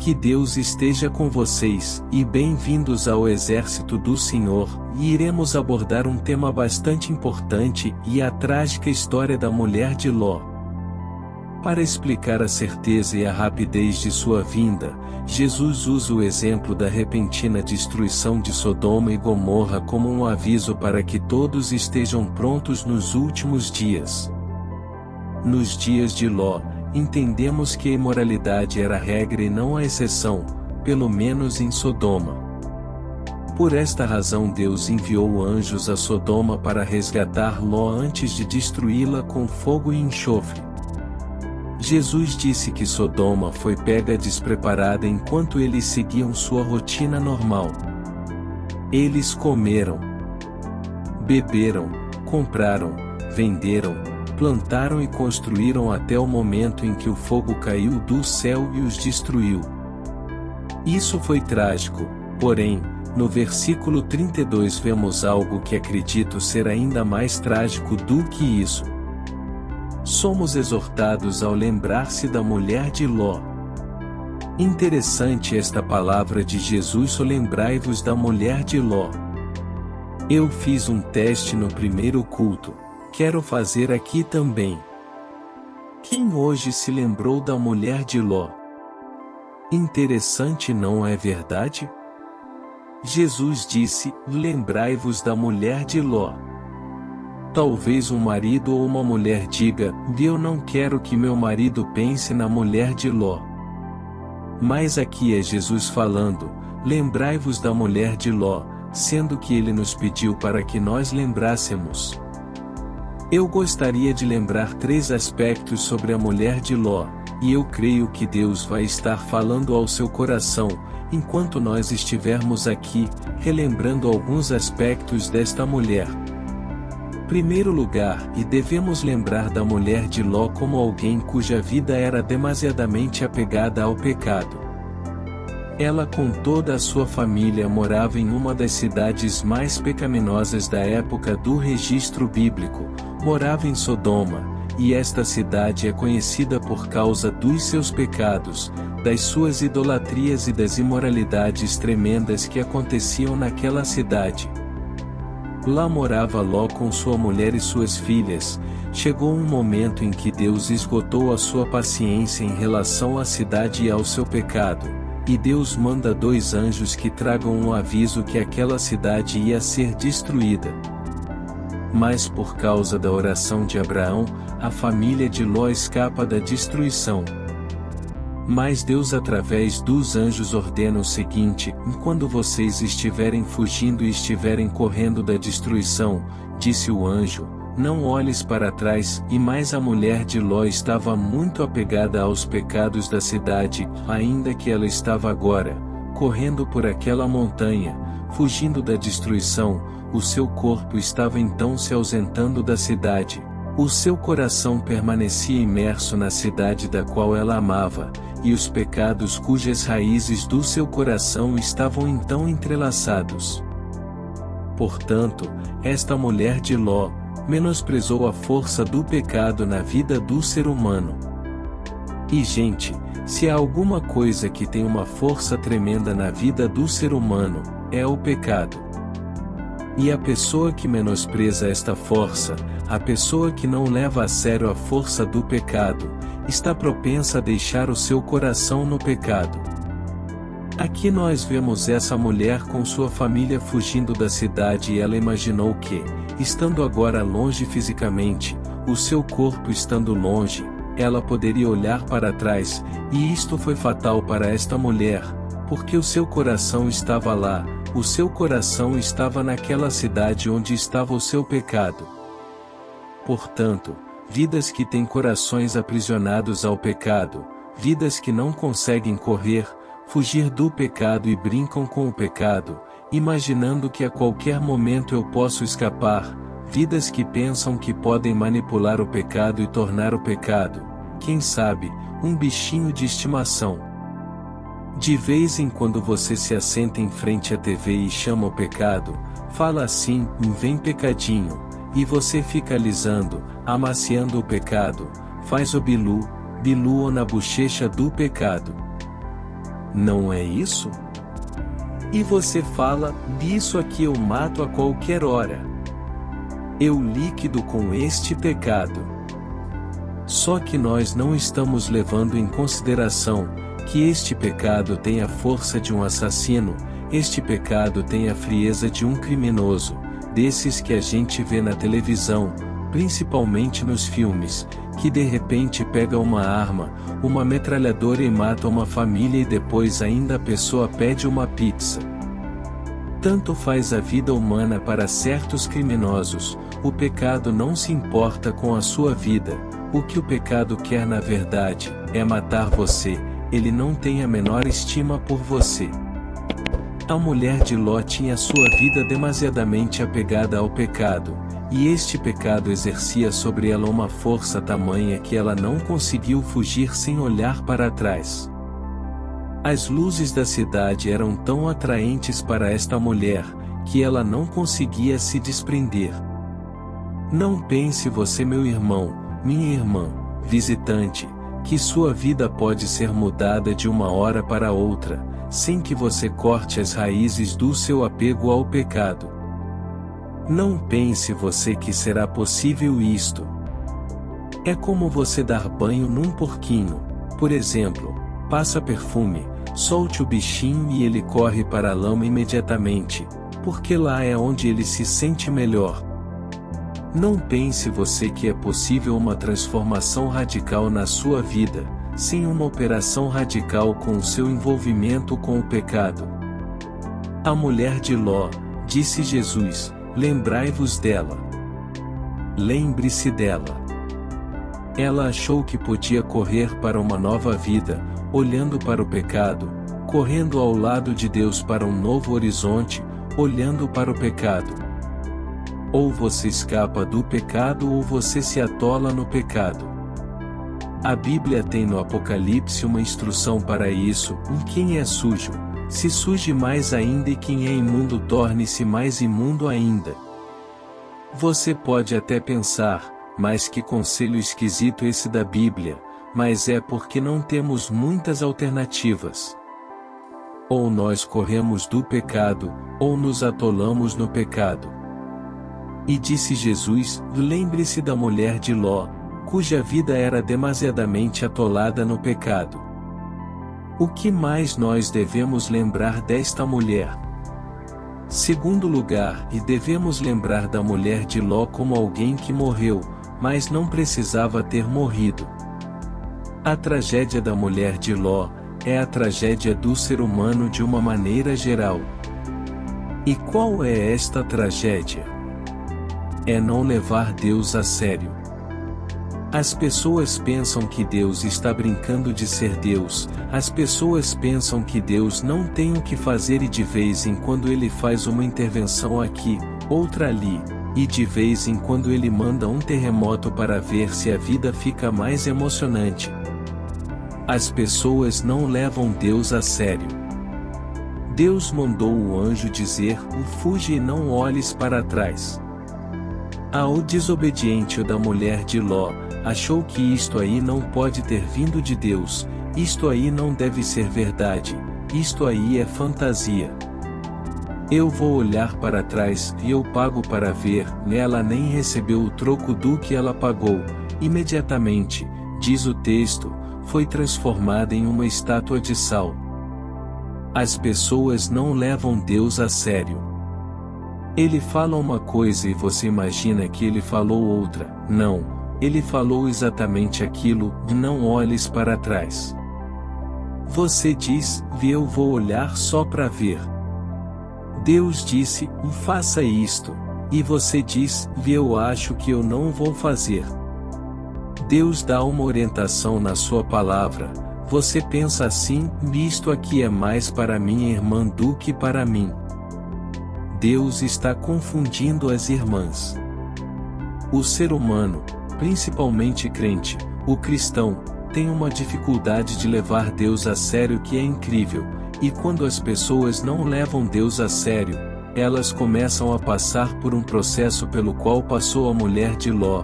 Que Deus esteja com vocês, e bem-vindos ao Exército do Senhor, e iremos abordar um tema bastante importante, e a trágica história da mulher de Ló. Para explicar a certeza e a rapidez de sua vinda, Jesus usa o exemplo da repentina destruição de Sodoma e Gomorra como um aviso para que todos estejam prontos nos últimos dias. Nos dias de Ló, entendemos que a imoralidade era a regra e não a exceção, pelo menos em Sodoma. Por esta razão Deus enviou anjos a Sodoma para resgatar Ló antes de destruí-la com fogo e enxofre. Jesus disse que Sodoma foi pega despreparada enquanto eles seguiam sua rotina normal. Eles comeram, beberam, compraram, venderam, plantaram e construíram até o momento em que o fogo caiu do céu e os destruiu. Isso foi trágico, porém, no versículo 32 vemos algo que acredito ser ainda mais trágico do que isso. Somos exortados ao lembrar-se da mulher de Ló. Interessante esta palavra de Jesus: lembrai-vos da mulher de Ló. Eu fiz um teste no primeiro culto. Quero fazer aqui também. Quem hoje se lembrou da mulher de Ló? Interessante, não é verdade? Jesus disse: lembrai-vos da mulher de Ló. Talvez um marido ou uma mulher diga: eu não quero que meu marido pense na mulher de Ló. Mas aqui é Jesus falando: lembrai-vos da mulher de Ló, sendo que ele nos pediu para que nós lembrássemos. Eu gostaria de lembrar 3 aspectos sobre a mulher de Ló, e eu creio que Deus vai estar falando ao seu coração, enquanto nós estivermos aqui, relembrando alguns aspectos desta mulher. Primeiro lugar, e devemos lembrar da mulher de Ló como alguém cuja vida era demasiadamente apegada ao pecado. Ela com toda a sua família morava em uma das cidades mais pecaminosas da época do registro bíblico, morava em Sodoma, e esta cidade é conhecida por causa dos seus pecados, das suas idolatrias e das imoralidades tremendas que aconteciam naquela cidade. Lá morava Ló com sua mulher e suas filhas. Chegou um momento em que Deus esgotou a sua paciência em relação à cidade e ao seu pecado, e Deus manda 2 anjos que tragam um aviso que aquela cidade ia ser destruída. Mas por causa da oração de Abraão, a família de Ló escapa da destruição. Mas Deus através dos anjos ordena o seguinte: quando vocês estiverem fugindo e estiverem correndo da destruição, disse o anjo, não olhes para trás. E mais a mulher de Ló estava muito apegada aos pecados da cidade, ainda que ela estava agora, correndo por aquela montanha, fugindo da destruição, o seu corpo estava então se ausentando da cidade. O seu coração permanecia imerso na cidade da qual ela amava, e os pecados cujas raízes do seu coração estavam então entrelaçados. Portanto, esta mulher de Ló menosprezou a força do pecado na vida do ser humano. E gente, se há alguma coisa que tem uma força tremenda na vida do ser humano, é o pecado. E a pessoa que menospreza esta força, a pessoa que não leva a sério a força do pecado, está propensa a deixar o seu coração no pecado. Aqui nós vemos essa mulher com sua família fugindo da cidade e ela imaginou que, estando agora longe fisicamente, o seu corpo estando longe, ela poderia olhar para trás, e isto foi fatal para esta mulher, porque o seu coração estava lá, o seu coração estava naquela cidade onde estava o seu pecado. Portanto, vidas que têm corações aprisionados ao pecado, vidas que não conseguem correr, fugir do pecado e brincam com o pecado, imaginando que a qualquer momento eu posso escapar, vidas que pensam que podem manipular o pecado e tornar o pecado, quem sabe, um bichinho de estimação. De vez em quando você se assenta em frente à TV e chama o pecado, fala assim, vem pecadinho, e você fica alisando, amaciando o pecado, faz o bilu, bilu na bochecha do pecado. não é isso? E você fala, isso aqui eu mato a qualquer hora. Eu líquido com este pecado. Só que nós não estamos levando em consideração que este pecado tem a força de um assassino, este pecado tem a frieza de um criminoso, desses que a gente vê na televisão, principalmente nos filmes, que de repente pega uma arma, uma metralhadora e mata uma família e depois ainda a pessoa pede uma pizza. Tanto faz a vida humana para certos criminosos, o pecado não se importa com a sua vida, o que o pecado quer na verdade, é matar você, ele não tem a menor estima por você. A mulher de Ló tinha sua vida demasiadamente apegada ao pecado, e este pecado exercia sobre ela uma força tamanha que ela não conseguiu fugir sem olhar para trás. As luzes da cidade eram tão atraentes para esta mulher, que ela não conseguia se desprender. Não pense você, meu irmão, minha irmã, visitante, que sua vida pode ser mudada de uma hora para outra, sem que você corte as raízes do seu apego ao pecado. Não pense você que será possível isto. É como você dar banho num porquinho, por exemplo, passa perfume, solte o bichinho e ele corre para a lama imediatamente, porque lá é onde ele se sente melhor. Não pense você que é possível uma transformação radical na sua vida, sem uma operação radical com o seu envolvimento com o pecado. A mulher de Ló, disse Jesus, lembrai-vos dela. Lembre-se dela. Ela achou que podia correr para uma nova vida, olhando para o pecado, correndo ao lado de Deus para um novo horizonte, olhando para o pecado. Ou você escapa do pecado ou você se atola no pecado. A Bíblia tem no Apocalipse uma instrução para isso, quem é sujo, se suje mais ainda e quem é imundo torne-se mais imundo ainda. Você pode até pensar, mas que conselho esquisito esse da Bíblia, mas é porque não temos muitas alternativas. Ou nós corremos do pecado, ou nos atolamos no pecado. E disse Jesus, lembre-se da mulher de Ló, cuja vida era demasiadamente atolada no pecado. O que mais nós devemos lembrar desta mulher? Segundo lugar, e devemos lembrar da mulher de Ló como alguém que morreu, mas não precisava ter morrido. A tragédia da mulher de Ló é a tragédia do ser humano de uma maneira geral. E qual é esta tragédia? É não levar Deus a sério. As pessoas pensam que Deus está brincando de ser Deus, as pessoas pensam que Deus não tem o que fazer e de vez em quando ele faz uma intervenção aqui, outra ali, e de vez em quando ele manda um terremoto para ver se a vida fica mais emocionante. As pessoas não levam Deus a sério. Deus mandou o anjo dizer, fuge e não olhes para trás. O desobediente da mulher de Ló, achou que isto aí não pode ter vindo de Deus, isto aí não deve ser verdade, isto aí é fantasia. Eu vou olhar para trás e eu pago para ver, ela nem recebeu o troco do que ela pagou, imediatamente, diz o texto, foi transformada em uma estátua de sal. As pessoas não levam Deus a sério. Ele fala uma coisa e você imagina que ele falou outra. Não, ele falou exatamente aquilo, não olhes para trás. Você diz, eu vou olhar só para ver. Deus disse, faça isto, e você diz, eu acho que eu não vou fazer. Deus dá uma orientação na sua palavra, você pensa assim, isto aqui é mais para minha irmã do que para mim. Deus está confundindo as irmãs. O ser humano, principalmente crente, o cristão, tem uma dificuldade de levar Deus a sério que é incrível, e quando as pessoas não levam Deus a sério, elas começam a passar por um processo pelo qual passou a mulher de Ló,